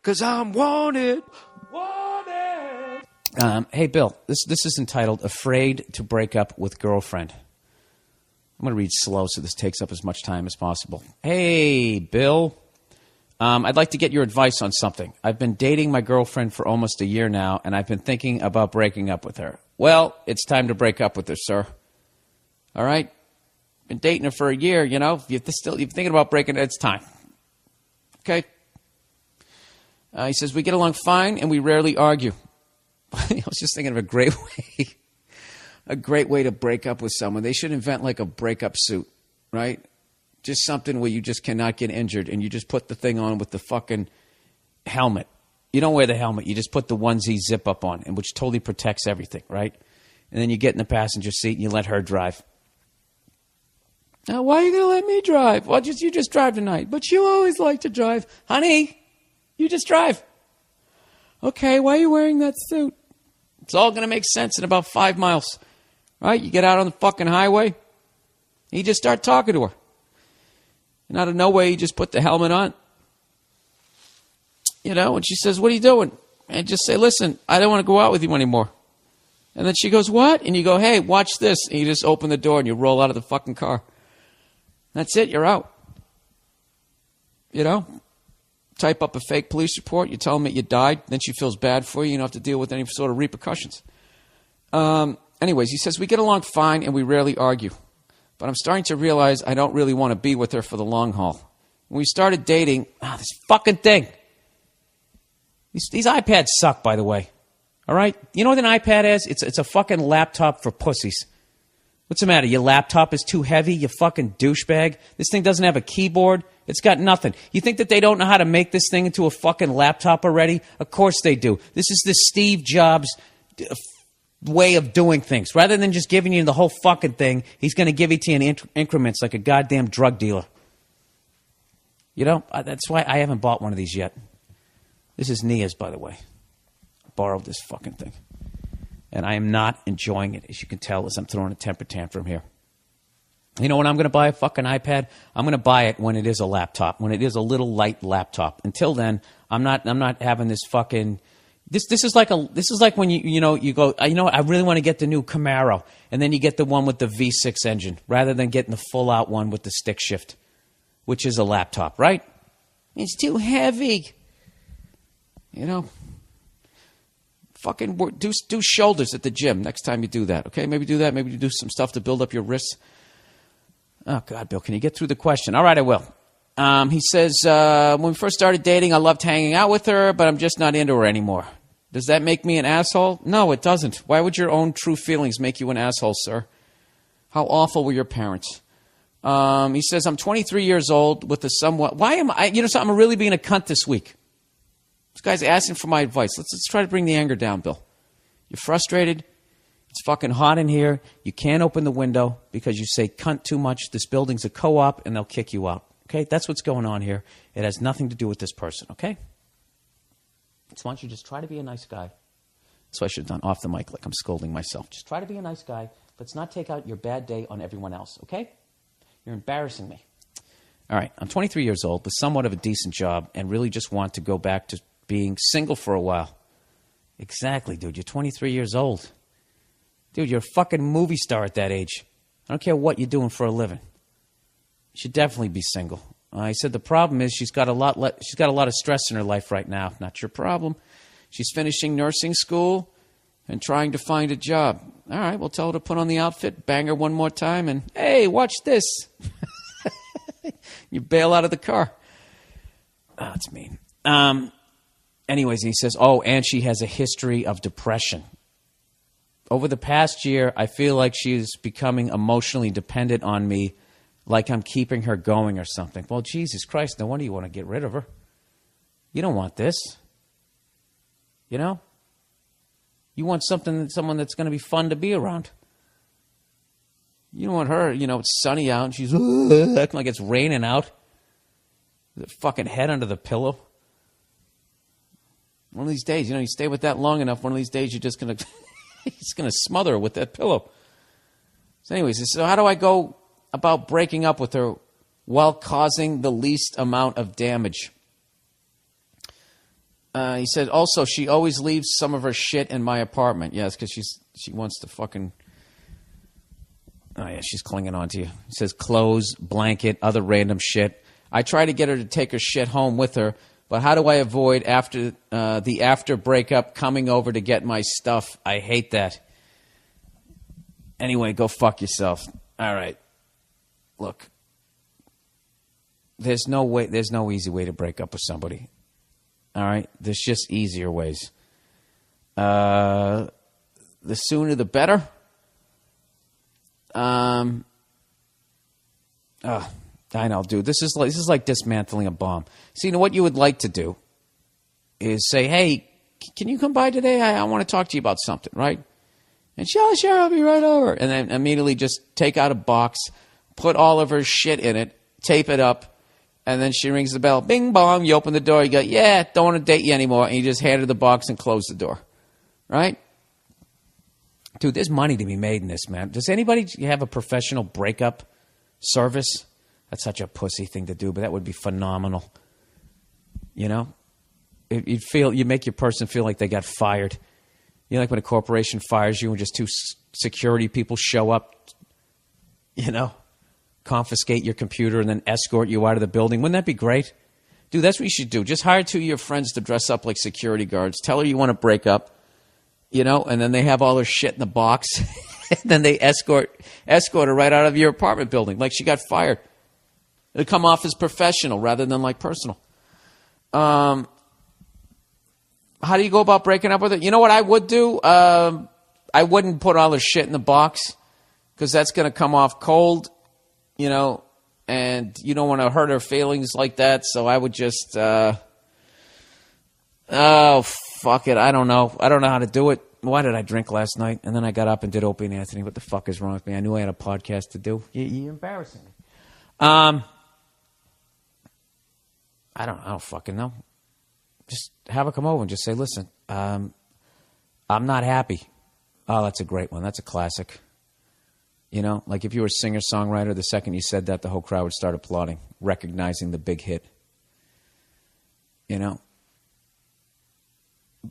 'cause I'm wanted. Wanted. Hey, Bill, this is entitled Afraid to Break Up with Girlfriend. I'm going to read slow so this takes up as much time as possible. Hey, Bill. I'd like to get your advice on something. I've been dating my girlfriend for almost a year now, and I've been thinking about breaking up with her. Well, it's time to break up with her, sir. All right? Been dating her for a year, you know. If you're thinking about breaking it, it's time. Okay? He says, we get along fine, and we rarely argue. I was just thinking of a great way to break up with someone. They should invent like a breakup suit, right? Just something where you just cannot get injured, and you just put the thing on with the fucking helmet. You don't wear the helmet. You just put the onesie zip up on, and which totally protects everything, right? And then you get in the passenger seat and you let her drive. Now, why are you going to let me drive? Well, you just drive tonight. But you always like to drive. Honey, you just drive. Okay, why are you wearing that suit? It's all going to make sense in about 5 miles. Right? You get out on the fucking highway, and you just start talking to her. And out of nowhere, you just put the helmet on. You know, and she says, what are you doing? And just say, listen, I don't want to go out with you anymore. And then she goes, what? And you go, hey, watch this. And you just open the door and you roll out of the fucking car. That's it. You're out. You know? Type up a fake police report. You tell them that you died. Then she feels bad for you. You don't have to deal with any sort of repercussions. Anyways, he says, we get along fine and we rarely argue. But I'm starting to realize I don't really want to be with her for the long haul. When we started dating, this fucking thing. These iPads suck, by the way. All right? You know what an iPad is? It's a fucking laptop for pussies. What's the matter? Your laptop is too heavy, you fucking douchebag? This thing doesn't have a keyboard? It's got nothing. You think that they don't know how to make this thing into a fucking laptop already? Of course they do. This is the Steve Jobs way of doing things. Rather than just giving you the whole fucking thing, he's going to give it to you in increments like a goddamn drug dealer. You know, that's why I haven't bought one of these yet. This is Nia's, by the way. I borrowed this fucking thing. And I am not enjoying it, as you can tell, as I'm throwing a temper tantrum here. You know when I'm going to buy a fucking iPad? I'm going to buy it when it is a laptop, when it is a little light laptop. Until then, I'm not having this fucking. This is like when you go. I really want to get the new Camaro, and then you get the one with the V6 engine rather than getting the full out one with the stick shift, which is a laptop, right? It's too heavy. You know. Fucking do shoulders at the gym next time you do that, okay? Maybe do that. Maybe do some stuff to build up your wrists. Oh, God, Bill, can you get through the question? All right, I will. He says, when we first started dating, I loved hanging out with her, but I'm just not into her anymore. Does that make me an asshole? No, it doesn't. Why would your own true feelings make you an asshole, sir? How awful were your parents? He says, I'm 23 years old with a somewhat... Why am I... You know something? I'm really being a cunt this week. This guy's asking for my advice. Let's try to bring the anger down, Bill. You're frustrated. It's fucking hot in here. You can't open the window because you say cunt too much. This building's a co-op, and they'll kick you out. Okay? That's what's going on here. It has nothing to do with this person, okay? So why don't you just try to be a nice guy? That's what I should have done off the mic like I'm scolding myself. Just try to be a nice guy. Let's not take out your bad day on everyone else, okay? You're embarrassing me. All right. I'm 23 years old with somewhat of a decent job and really just want to go back to being single for a while. Exactly, dude. You're 23 years old. Dude, you're a fucking movie star at that age. I don't care what you're doing for a living. You should definitely be single. He said the problem is she's got a lot of stress in her life right now. Not your problem. She's finishing nursing school and trying to find a job. All right, we'll tell her to put on the outfit, bang her one more time, and, hey, watch this. You bail out of the car. Oh, that's mean. Anyways, he says, and she has a history of depression. Over the past year, I feel like she's becoming emotionally dependent on me, like I'm keeping her going or something. Well, Jesus Christ, no wonder you want to get rid of her. You don't want this. You know? You want someone that's going to be fun to be around. You don't want her, it's sunny out and she's acting like it's raining out. The fucking head under the pillow. One of these days, you stay with that long enough, one of these days you're just going to he's going to smother her with that pillow. So anyways, so how do I go about breaking up with her while causing the least amount of damage? He said, also, she always leaves some of her shit in my apartment. Yes, because she wants to fucking... Oh, yeah, she's clinging on to you. He says, clothes, blanket, other random shit. I try to get her to take her shit home with her, but how do I avoid after breakup coming over to get my stuff? I hate that. Anyway, go fuck yourself. All right. Look. There's no easy way to break up with somebody. All right? There's just easier ways. The sooner the better. I know, dude. This is like dismantling a bomb. See, you know what you would like to do is say, hey, can you come by today? I want to talk to you about something, right? And sure, I'll be right over. And then immediately just take out a box, put all of her shit in it, tape it up, and then she rings the bell. Bing, bong. You open the door. You go, yeah, don't want to date you anymore. And you just hand her the box and close the door, right? Dude, there's money to be made in this, man. Does anybody have a professional breakup service? That's such a pussy thing to do, but that would be phenomenal. You know? You make your person feel like they got fired. You know, like when a corporation fires you and just two security people show up, you know, confiscate your computer and then escort you out of the building. Wouldn't that be great? Dude, that's what you should do. Just hire two of your friends to dress up like security guards. Tell her you want to break up, you know, and then they have all her shit in the box. And then they escort her right out of your apartment building like she got fired. It'll come off as professional rather than like personal. How do you go about breaking up with it? You know what I would do? I wouldn't put all her shit in the box because that's going to come off cold, you know, and you don't want to hurt her feelings like that. So I would just, oh, fuck it. I don't know. I don't know how to do it. Why did I drink last night? And then I got up and did Opie and Anthony. What the fuck is wrong with me? I knew I had a podcast to do. You're embarrassing me. I don't fucking know. Just have her come over and just say, listen, I'm not happy. Oh, that's a great one. That's a classic. You know, like if you were a singer-songwriter, the second you said that, the whole crowd would start applauding, recognizing the big hit. You know?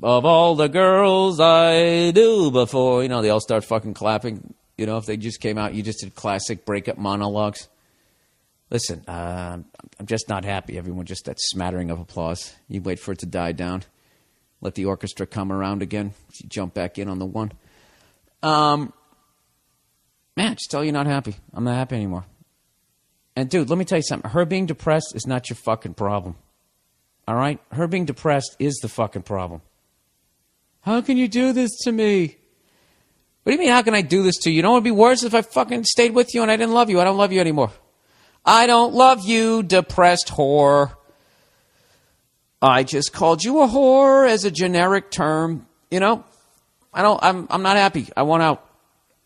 Of all the girls I knew before, you know, they all start fucking clapping. You know, if they just came out, you just did classic breakup monologues. Listen, I'm just not happy. Everyone, just that smattering of applause. You wait for it to die down. Let the orchestra come around again. You jump back in on the one. Man, just tell you not happy. I'm not happy anymore. And dude, let me tell you something. Her being depressed is not your fucking problem. All right? Her being depressed is the fucking problem. How can you do this to me? What do you mean, how can I do this to you? You know what would be worse if I fucking stayed with you and I didn't love you? I don't love you anymore. I don't love you, depressed whore. I just called you a whore as a generic term. You know, I'm not happy. I want out.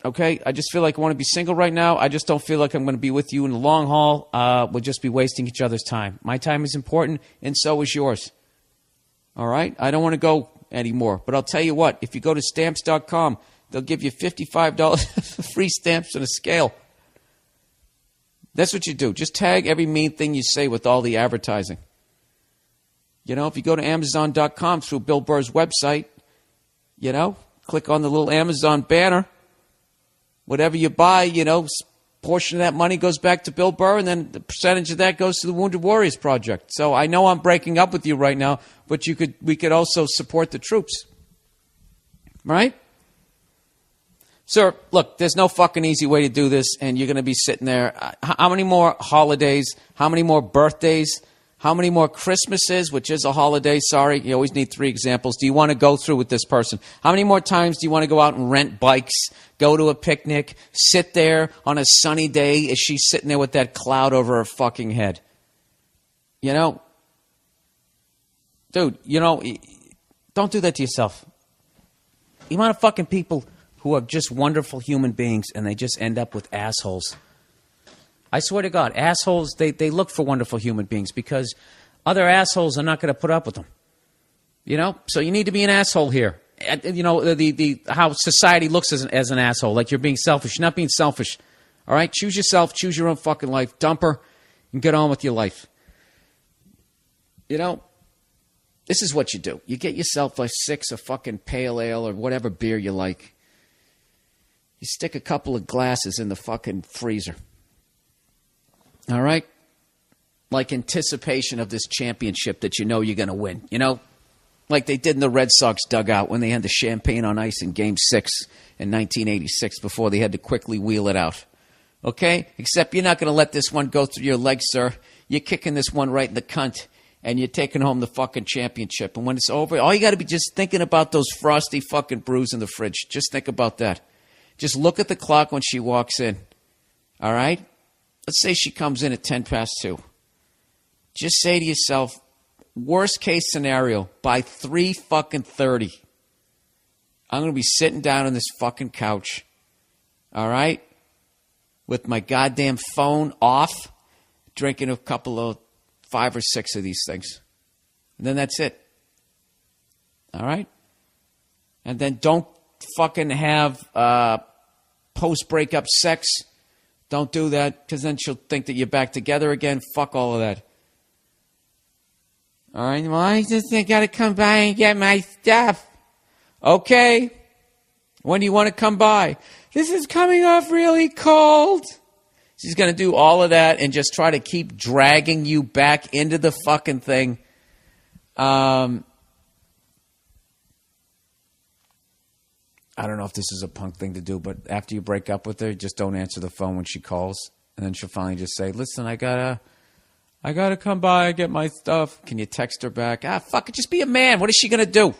Okay? I just feel like I want to be single right now. I just don't feel like I'm going to be with you in the long haul. We'll just be wasting each other's time. My time is important, and so is yours. All right? I don't want to go anymore. But I'll tell you what. If you go to Stamps.com, they'll give you $55 free stamps and a scale. That's what you do. Just tag every mean thing you say with all the advertising. You know, if you go to Amazon.com through Bill Burr's website, you know, click on the little Amazon banner. Whatever you buy, you know, portion of that money goes back to Bill Burr, and then the percentage of that goes to the Wounded Warriors Project. So I know I'm breaking up with you right now, but we could also support the troops. Right? Sir, look, there's no fucking easy way to do this, and you're going to be sitting there. How many more holidays? How many more birthdays? How many more Christmases, which is a holiday? Sorry, you always need 3 examples. Do you want to go through with this person? How many more times do you want to go out and rent bikes, go to a picnic, sit there on a sunny day as she's sitting there with that cloud over her fucking head? You know? Dude, you know, don't do that to yourself. The amount of fucking people who are just wonderful human beings, and they just end up with assholes. I swear to God, assholes, they look for wonderful human beings because other assholes are not going to put up with them. You know? So you need to be an asshole here. You know, the how society looks as an asshole, like you're being selfish. You're not being selfish. All right? Choose yourself. Choose your own fucking life. Dump her and get on with your life. You know? This is what you do. You get yourself a 6 of fucking pale ale or whatever beer you like. You stick a couple of glasses in the fucking freezer. All right? Like anticipation of this championship that you know you're going to win. You know? Like they did in the Red Sox dugout when they had the champagne on ice in Game 6 in 1986 before they had to quickly wheel it out. Okay? Except you're not going to let this one go through your legs, sir. You're kicking this one right in the cunt, and you're taking home the fucking championship. And when it's over, all you got to be just thinking about those frosty fucking brews in the fridge. Just think about that. Just look at the clock when she walks in. All right? Let's say she comes in at 10 past 2. Just say to yourself, worst case scenario, by 3 fucking 30, I'm going to be sitting down on this fucking couch. All right? With my goddamn phone off, drinking a couple of 5 or 6 of these things. And then that's it. All right? And then don't fucking have post-breakup sex. Don't do that, because then she'll think that you're back together again. Fuck all of that. All right? Well, I just got to come by and get my stuff. Okay. When do you want to come by? This is coming off really cold. She's going to do all of that and just try to keep dragging you back into the fucking thing. I don't know if this is a punk thing to do, but after you break up with her, just don't answer the phone when she calls. And then she'll finally just say, listen, I gotta come by and get my stuff. Can you text her back? Fuck it, just be a man. What is she going to do?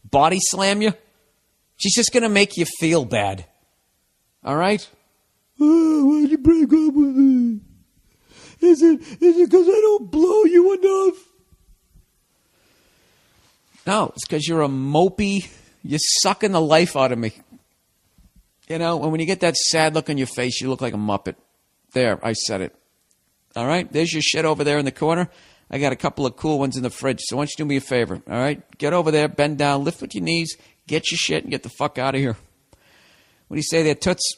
Body slam you? She's just going to make you feel bad. All right? Oh, why'd you break up with me? Is it because I don't blow you enough? No, it's because you're a mopey. You're sucking the life out of me. You know, and when you get that sad look on your face, you look like a Muppet. There, I said it. All right? There's your shit over there in the corner. I got a couple of cool ones in the fridge. So why don't you do me a favor? All right? Get over there, bend down, lift with your knees, get your shit, and get the fuck out of here. What do you say there, Toots?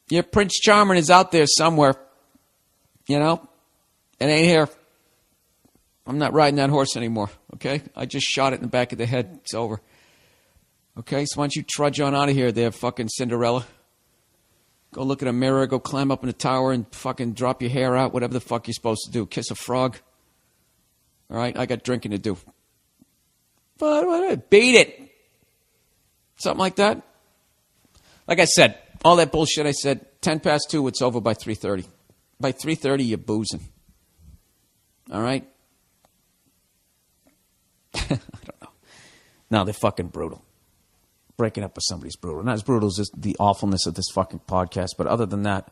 Your Prince Charming is out there somewhere. You know? It ain't here. I'm not riding that horse anymore, okay? I just shot it in the back of the head. It's over. Okay, so why don't you trudge on out of here there, fucking Cinderella? Go look in a mirror, go climb up in the tower and fucking drop your hair out, whatever the fuck you're supposed to do. Kiss a frog. All right, I got drinking to do. But beat it. Something like that. Like I said, all that bullshit I said, 10 past 2, it's over by 3:30. By 3:30, you're boozing. All right? I don't know. No, they're fucking brutal. Breaking up with somebody's brutal. Not as brutal as this, the awfulness of this fucking podcast, but other than that.